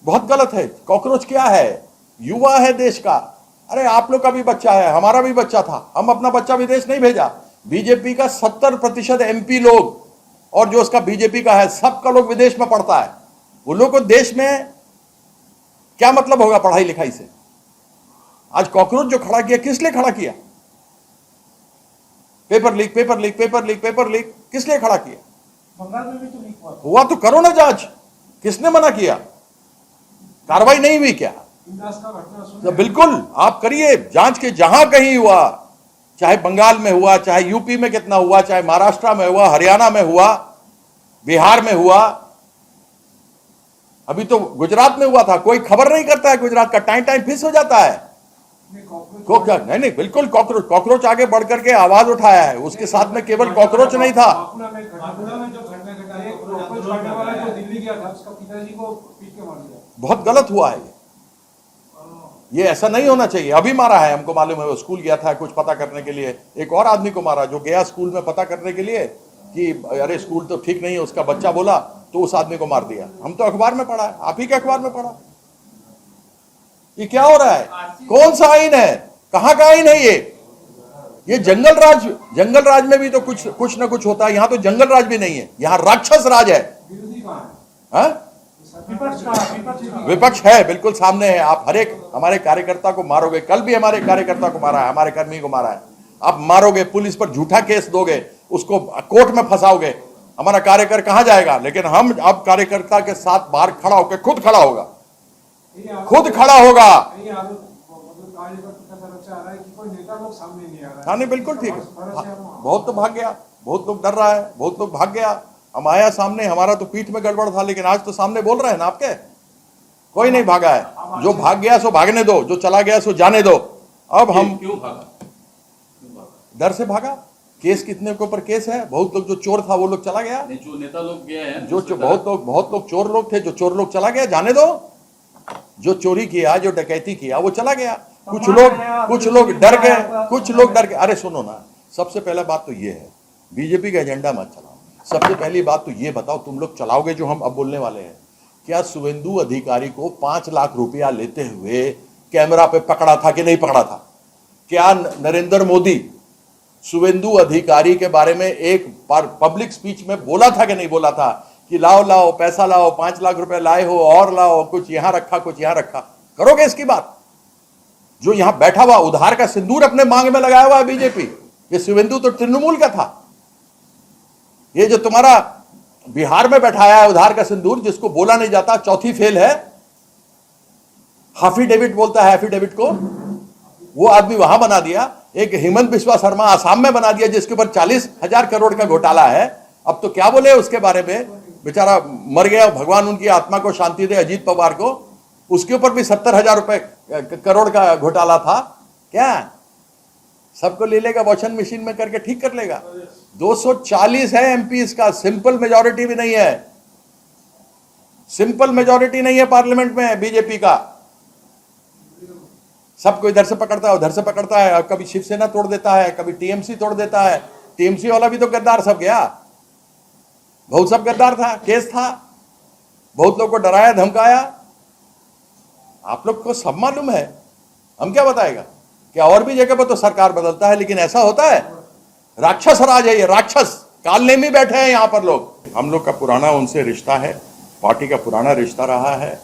बहुत गलत है। कॉकरोच क्या है? युवा है देश का। अरे आप लोग का भी बच्चा है, हमारा भी बच्चा था, हम अपना बच्चा विदेश नहीं भेजा। बीजेपी का 70% एमपी लोग और जो उसका बीजेपी का है सबका लोग विदेश में पढ़ता है। वो लोग को देश में क्या मतलब होगा पढ़ाई लिखाई से? आज कॉकरोच जो खड़ा किया, किस लिए खड़ा किया? Paper leak, paper leak, paper leak, paper leak, किस लिए खड़ा किया? बंगाल में भी तो लीक हुआ तो करो ना जांच, किसने मना किया? कार्रवाई नहीं हुई क्या? तो बिल्कुल आप करिए जांच के, जहां कहीं हुआ, चाहे बंगाल में हुआ, चाहे यूपी में कितना हुआ, चाहे महाराष्ट्र में हुआ, हरियाणा में हुआ, बिहार में हुआ, अभी तो गुजरात में हुआ था। कोई खबर नहीं करता है गुजरात का, टाइम टाइम फिस हो जाता है। नहीं नहीं, बिल्कुल कॉकरोच, कॉकरोच आगे बढ़ करके आवाज उठाया है। उसके साथ में केवल कॉकरोच नहीं था। बहुत गलत हुआ है ये ऐसा नहीं होना चाहिए। अभी मारा है, हमको मालूम है, वो स्कूल गया था कुछ पता करने के लिए, एक और आदमी को मारा जो गया स्कूल में पता करने के लिए कि अरे स्कूल तो ठीक नहीं है, उसका बच्चा बोला तो उस आदमी को मार दिया। हम तो अखबार में पढ़ा है, आप ही के अखबार में पढ़ा। ये क्या हो रहा है? कौन सा आइन है? कहां का आइन है ये जंगल राज में भी तो कुछ ना कुछ होता है। यहां तो जंगल राज भी नहीं है, यहां राक्षस राज है। विपक्ष है, बिल्कुल सामने है। आप हर एक हमारे कार्यकर्ता को मारोगे, कल भी हमारे कार्यकर्ता को मारा है, हमारे कर्मी को मारा है। आप मारोगे, पुलिस पर झूठा केस दोगे, उसको कोर्ट में फंसाओगे, हमारा कार्यकर कहां जाएगा? लेकिन हम अब कार्यकर्ता के साथ बाहर खड़ा होकर खुद खड़ा होगा, खुद खड़ा होगा। हाँ नहीं, बिल्कुल ठीक है। बहुत तो भाग गया, बहुत लोग डर रहा है, बहुत लोग भाग गया। हम आया सामने, हमारा तो पीठ में गड़बड़ था, लेकिन आज तो सामने बोल रहे हैं ना आपके। कोई नहीं भागा है, जो भाग गया सो भागने दो, जो चला गया सो जाने दो। अब हम क्यों भागा? डर से भागा। केस कितने के ऊपर केस है, बहुत लोग जो चोर था वो लोग चला गया, जो नेता लोग गए हैं, जो बहुत लोग चोर लोग थे, जो चोर लोग चला गया, जाने दो। जो चोरी किया, जो डकैती किया वो चला गया। कुछ लोग डर गए, कुछ लोग डर गए। अरे सुनो ना, सबसे पहला बात तो ये है, बीजेपी का एजेंडा मत चलाओ। सबसे पहली बात तो ये बताओ, तुम लोग चलाओगे जो हम अब बोलने वाले हैं, क्या शुवेंदु अधिकारी को 5 लाख रुपया लेते हुए कैमरा पे पकड़ा था कि नहीं पकड़ा था? क्या नरेंद्र मोदी शुवेंदु अधिकारी के बारे में एक बार पब्लिक स्पीच में बोला था कि नहीं बोला था कि लाओ लाओ पैसा लाओ, 5 लाख रुपए लाए हो और लाओ, कुछ यहां रखा कुछ यहां रखा? करोगे इसकी बात? जो यहां बैठा हुआ उधार का सिंदूर अपने मांग में लगाया हुआ है बीजेपी, ये शुवेंदु तो तृणमूल का था। ये जो तुम्हारा बिहार में बैठाया है उधार का सिंदूर, जिसको बोला नहीं जाता, चौथी फेल है, एफिडेविट बोलता है एफिडेविट को, वो आदमी वहां बना दिया। एक हेमंत बिस्वा शर्मा आसाम में बना दिया, जिसके ऊपर 40,000 करोड़ का घोटाला है। अब तो क्या बोले उसके बारे में, बेचारा मर गया, भगवान उनकी आत्मा को शांति दे, अजीत पवार को। उसके ऊपर भी 70,000 करोड़ का घोटाला था। क्या सबको ले लेगा, वॉशिंग मशीन में करके ठीक कर लेगा? 240 है एमपी इसका, सिंपल मेजॉरिटी भी नहीं है, सिंपल मेजॉरिटी नहीं है पार्लियामेंट में बीजेपी का। सबको इधर से पकड़ता है, उधर से पकड़ता है, कभी शिवसेना तोड़ देता है, कभी टीएमसी तोड़ देता है। टीएमसी वाला भी तो गद्दार सब गया, बहुत सब गद्दार था, केस था, बहुत लोग को डराया धमकाया। आप लोग को सब मालूम है, हम क्या बताएगा? क्या और भी जगह पर तो सरकार बदलता है, लेकिन ऐसा होता है? राक्षस राज है ये, राक्षस कालने में बैठे हैं यहां पर लोग। हम लोग का पुराना उनसे रिश्ता है, पार्टी का पुराना रिश्ता रहा है।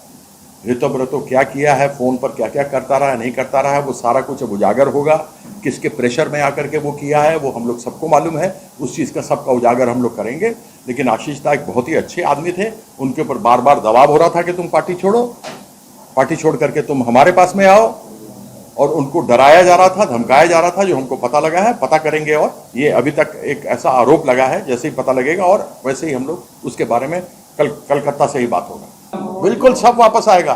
ऋतुव्रतो क्या किया है, फोन पर क्या क्या करता रहा है, नहीं करता रहा है, वो सारा कुछ अब उजागर होगा। किसके प्रेशर में आकर के वो किया है वो हम लोग सबको मालूम है, उस चीज़ का सबका उजागर हम लोग करेंगे। लेकिन आशीष दा एक बहुत ही अच्छे आदमी थे, उनके ऊपर बार बार दबाव हो रहा था कि तुम पार्टी छोड़ो, पार्टी छोड़ करके तुम हमारे पास में आओ, और उनको डराया जा रहा था, धमकाया जा रहा था, जो हमको पता लगा है, पता करेंगे। और ये अभी तक एक ऐसा आरोप लगा है, जैसे ही पता लगेगा और वैसे ही हम लोग उसके बारे में कलकत्ता से ही बात होगा। बिल्कुल सब वापस आएगा,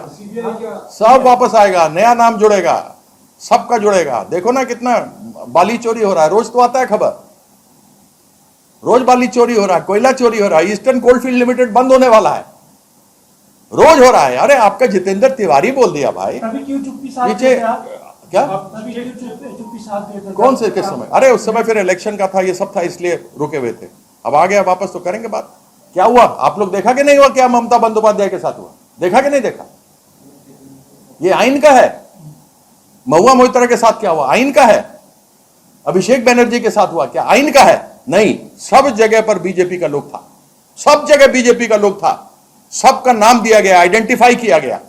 सब वापस आएगा, नया नाम जुड़ेगा, सबका जुड़ेगा। देखो ना कितना बाली चोरी हो रहा है, रोज तो आता है खबर, रोज बाली चोरी हो रहा है, कोयला चोरी हो रहा है, ईस्टर्न कोलफील्ड लिमिटेड बंद होने वाला है, रोज हो रहा है। अरे आपका जितेंद्र तिवारी बोल दिया भाई, पीछे क्या कौन से किस समय? अरे उस समय फिर इलेक्शन का था, ये सब था, इसलिए रुके हुए थे। अब आ गया वापस तो करेंगे बात। क्या हुआ आप लोग देखा कि नहीं हुआ? क्या ममता बंदोपाध्याय के साथ हुआ, देखा कि नहीं देखा? ये आइन का है। महुआ मोइत्रा के साथ क्या हुआ? आइन का है। अभिषेक बनर्जी के साथ हुआ क्या? आइन का है? नहीं, सब जगह पर बीजेपी का लोग था, सब जगह बीजेपी का लोग था, सबका नाम दिया गया, आइडेंटिफाई किया गया।